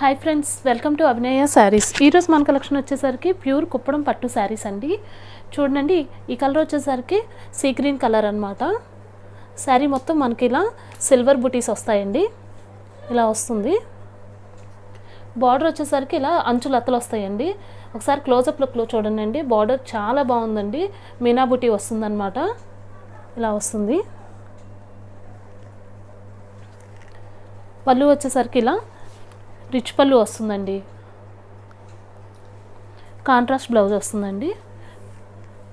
Hi friends, welcome to అభినయ శారీస్. ఈరోజు మన collection వచ్చేసరికి ప్యూర్ కుప్పడం పట్టు శారీస్ అండి. చూడండి, ఈ కలర్ వచ్చేసరికి సీ గ్రీన్ కలర్ అనమాట. శారీ మొత్తం మనకి ఇలా సిల్వర్ బుటీస్ వస్తాయండి. ఇలా వస్తుంది. బార్డర్ వచ్చేసరికి ఇలా అంచులు అత్తలు వస్తాయండి. ఒకసారి క్లోజప్ లుక్లో చూడండి. బార్డర్ చాలా బాగుందండి. మీనా బుటీ వస్తుందన్నమాట. ఇలా వస్తుంది. పళ్ళు వచ్చేసరికి ఇలా రిచ్ పళ్ళు వస్తుందండి. కాంట్రాస్ట్ బ్లౌజ్ వస్తుందండి.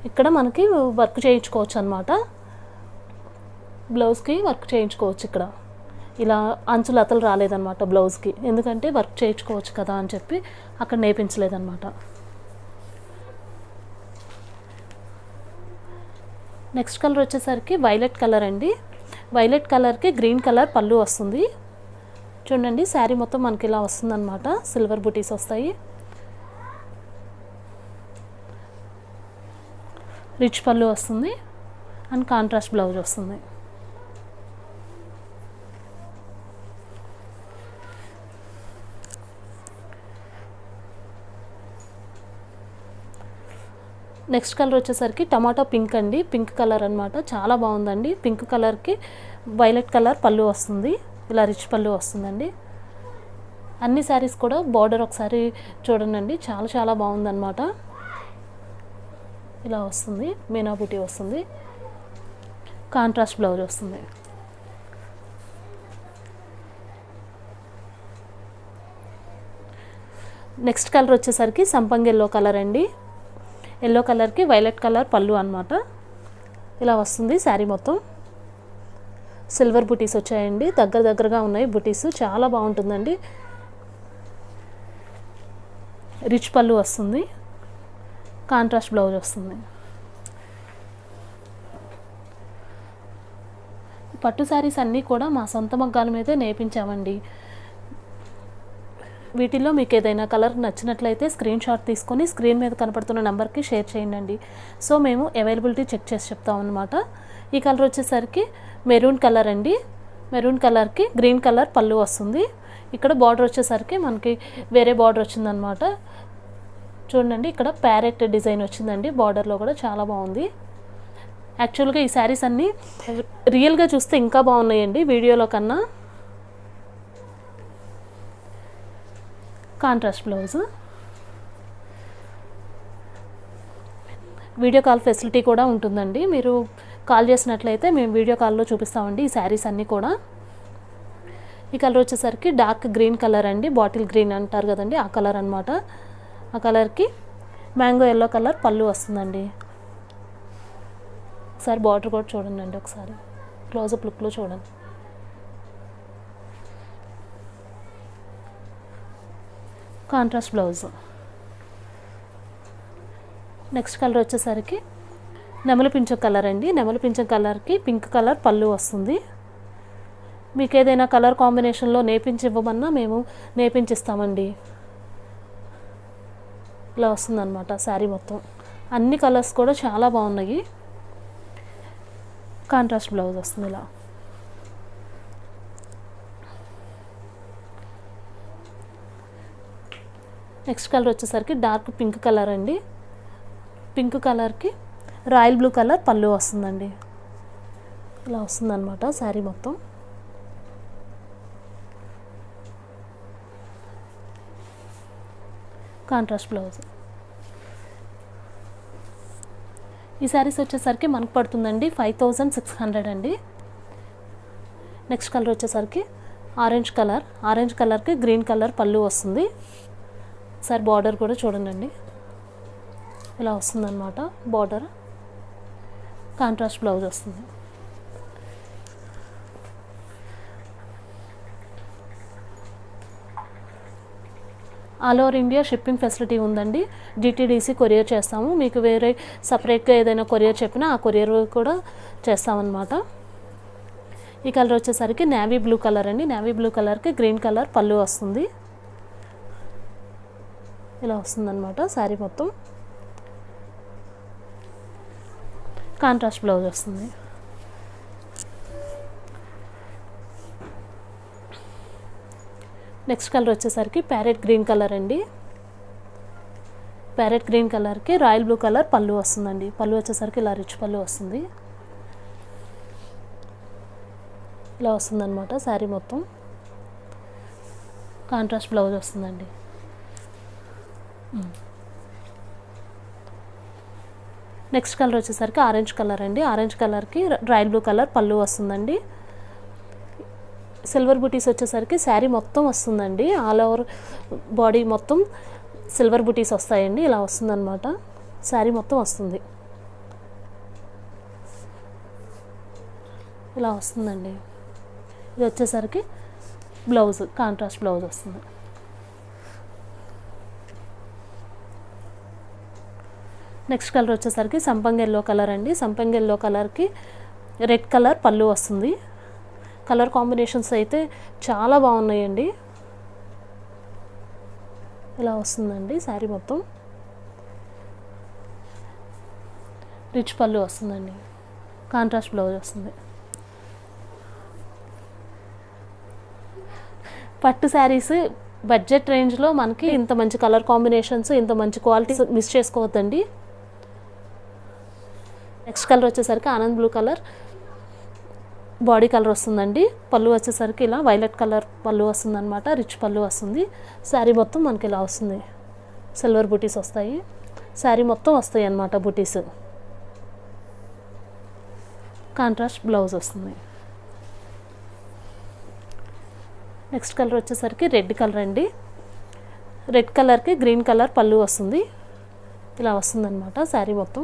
ఇక్కడ మనకి వర్క్ చేయించుకోవచ్చు అనమాట. బ్లౌజ్కి వర్క్ చేయించుకోవచ్చు. ఇక్కడ ఇలా అంచులు అతలు రాలేదన్నమాట బ్లౌజ్కి, ఎందుకంటే వర్క్ చేయించుకోవచ్చు కదా అని చెప్పి అక్కడ నేర్పించలేదన్నమాట. నెక్స్ట్ కలర్ వచ్చేసరికి వైలెట్ కలర్ అండి. వైలెట్ కలర్కి గ్రీన్ కలర్ పళ్ళు వస్తుంది. చూడండి, శారీ మొత్తం మనకి ఇలా వస్తుందన్నమాట. సిల్వర్ బుటీస్ వస్తాయి. రిచ్ పళ్ళు వస్తుంది అండ్ కాంట్రాస్ట్ బ్లౌజ్ వస్తుంది. నెక్స్ట్ కలర్ వచ్చేసరికి టమాటో పింక్ అండి. పింక్ కలర్ అనమాట. చాలా బాగుందండి. పింక్ కలర్కి వైలెట్ కలర్ పళ్ళు వస్తుంది. ఇలా రిచ్ పళ్ళు వస్తుందండి. అన్ని శారీస్ కూడా బార్డర్ ఒకసారి చూడండి. చాలా చాలా బాగుందన్నమాట. ఇలా వస్తుంది. మీనా బుటీ వస్తుంది. కాంట్రాస్ట్ బ్లౌజ్ వస్తుంది. నెక్స్ట్ కలర్ వచ్చేసరికి సంపంగి ఎల్లో కలర్ అండి. ఎల్లో కలర్కి వైలెట్ కలర్ పళ్ళు అనమాట. ఇలా వస్తుంది శారీ మొత్తం. సిల్వర్ బుటీస్ వచ్చాయండి. దగ్గరగా ఉన్నాయి బుటీస్. చాలా బాగుంటుందండి. రిచ్ పళ్ళు వస్తుంది. కాంట్రాస్ట్ బ్లౌజ్ వస్తుంది. పట్టు శారీస్ అన్నీ కూడా మా సొంత మగ్గాల మీదే నేర్పించామండి. వీటిల్లో మీకు ఏదైనా కలర్ నచ్చినట్లయితే స్క్రీన్ షాట్ తీసుకొని స్క్రీన్ మీద కనపడుతున్న నెంబర్కి షేర్ చేయండి. సో మేము అవైలబిలిటీ చెక్ చేసి చెప్తాం అన్నమాట. ఈ కలర్ వచ్చేసరికి మెరూన్ కలర్ అండి. మెరూన్ కలర్కి గ్రీన్ కలర్ పళ్ళు వస్తుంది. ఇక్కడ బార్డర్ వచ్చేసరికి మనకి వేరే బార్డర్ వచ్చిందనమాట. చూడండి, ఇక్కడ ప్యారెట్ డిజైన్ వచ్చిందండి. బార్డర్లో కూడా చాలా బాగుంది. యాక్చువల్గా ఈ శారీస్ అన్నీ రియల్గా చూస్తే ఇంకా బాగున్నాయండి వీడియోలో కన్నా. Contrast blouse. Video call facility కూడా ఉంటుందండి. మీరు కాల్ చేసినట్లయితే మేము వీడియో కాల్లో చూపిస్తామండి ఈ శారీస్ అన్నీ కూడా. ఈ కలర్ వచ్చేసరికి డార్క్ గ్రీన్ కలర్ అండి. బాటిల్ గ్రీన్ అంటారు కదండి, ఆ కలర్ అనమాట. ఆ కలర్కి మ్యాంగో ఎల్లో కలర్ పళ్ళు వస్తుందండి. ఒకసారి బార్డర్ కూడా చూడండి. ఒకసారి క్లోజప్ లుక్లో చూడండి. Contrast blouse. నెక్స్ట్ కలర్ వచ్చేసరికి నెమలి పింఛం కలర్ అండి. నెమలి పింఛం కలర్కి పింక్ కలర్ పళ్ళు వస్తుంది. మీకు ఏదైనా కలర్ కాంబినేషన్లో నేర్పించివ్వమన్నా మేము నేర్పించిస్తామండి. ఇలా వస్తుందన్నమాట శారీ మొత్తం. అన్ని కలర్స్ కూడా చాలా బాగున్నాయి. కాంట్రాస్ట్ బ్లౌజ్ వస్తుంది. ఇలా నెక్స్ట్ కలర్ వచ్చేసరికి డార్క్ పింక్ కలర్ అండి. పింక్ కలర్కి రాయల్ బ్లూ కలర్ పళ్ళు వస్తుందండి. ఇలా వస్తుందన్నమాట శారీ మొత్తం. Contrast blouse. ఈ శారీస్ వచ్చేసరికి మనకు పడుతుందండి 5600 అండి. నెక్స్ట్ కలర్ వచ్చేసరికి ఆరెంజ్ కలర్. ఆరెంజ్ కలర్కి గ్రీన్ కలర్ పళ్ళు వస్తుంది. ఒకసారి బార్డర్ కూడా చూడండి. ఇలా వస్తుందన్నమాట బార్డర్. కాంట్రాస్ట్ బ్లౌజ్ వస్తుంది. All over India shipping facility ఉందండి. డిటీడీసీ కొరియర్ చేస్తాము. మీకు వేరే సపరేట్గా ఏదైనా కొరియర్ చెప్పినా ఆ కొరియర్ కూడా చేస్తామన్నమాట. ఈ కలర్ వచ్చేసరికి నేవీ బ్లూ కలర్ అండి. నేవీ బ్లూ కలర్కి గ్రీన్ కలర్ పళ్ళు వస్తుంది. ఇలా వస్తుందన్నమాట శారీ మొత్తం. కాంట్రాస్ట్ బ్లౌజ్ వస్తుంది. నెక్స్ట్ కలర్ వచ్చేసరికి ప్యారెట్ గ్రీన్ కలర్ అండి. ప్యారెట్ గ్రీన్ కలర్కి రాయల్ బ్లూ కలర్ పళ్ళు వస్తుందండి. పళ్ళు వచ్చేసరికి ఇలా రిచ్ పళ్ళు వస్తుంది. ఇలా వస్తుందన్నమాట శారీ మొత్తం. కాంట్రాస్ట్ బ్లౌజ్ వస్తుందండి. నెక్స్ట్ కలర్ వచ్చేసరికి ఆరెంజ్ కలర్ అండి. ఆరెంజ్ కలర్కి రాయల్ బ్లూ కలర్ పళ్ళు వస్తుందండి. సిల్వర్ బుటీస్ వచ్చేసరికి శారీ మొత్తం వస్తుందండి. ఆల్ ఓవర్ బాడీ మొత్తం సిల్వర్ బుటీస్ వస్తాయండి. ఇలా వస్తుందన్నమాట శారీ మొత్తం వస్తుంది. ఇలా వస్తుందండి. ఇది వచ్చేసరికి బ్లౌజ్ కాంట్రాస్ట్ బ్లౌజ్ వస్తుంది. నెక్స్ట్ కలర్ వచ్చేసరికి సంపంగి ఎల్లో కలర్ అండి. సంపంగి ఎల్లో కలర్కి రెడ్ కలర్ పళ్ళు వస్తుంది. కలర్ కాంబినేషన్స్ అయితే చాలా బాగున్నాయండి. ఇలా వస్తుందండి శారీ మొత్తం. రిచ్ పళ్ళు వస్తుందండి. కాంట్రాస్ట్ బ్లౌజ్ వస్తుంది. పట్టు శారీస్ బడ్జెట్ రేంజ్లో మనకి ఇంత మంచి కలర్ కాంబినేషన్స్, ఇంత మంచి క్వాలిటీ మిస్ చేసుకోవద్దండి. నెక్స్ట్ కలర్ వచ్చేసరికి Anand blue colour body colour వస్తుందండి. పళ్ళు వచ్చేసరికి ఇలా వైలెట్ కలర్ పళ్ళు వస్తుందన్నమాట. రిచ్ పళ్ళు వస్తుంది. శారీ మొత్తం మనకి ఇలా వస్తుంది. సిల్వర్ బుటీస్ వస్తాయి. శారీ మొత్తం వస్తాయి అన్నమాట బుటీస్. కాంట్రాస్ట్ బ్లౌజ్ వస్తుంది. నెక్స్ట్ కలర్ వచ్చేసరికి రెడ్ కలర్ అండి. రెడ్ కలర్కి గ్రీన్ కలర్ పళ్ళు వస్తుంది. ఇలా వస్తుందన్నమాట శారీ మొత్తం.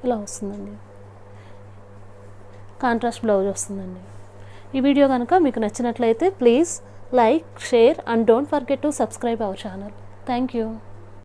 ఇలా వస్తుందండి. కాంట్రాస్ట్ బ్లౌజ్ వస్తుందండి. ఈ వీడియో కనుక మీకు నచ్చినట్లయితే please like, share and don't forget to subscribe our channel. Thank you.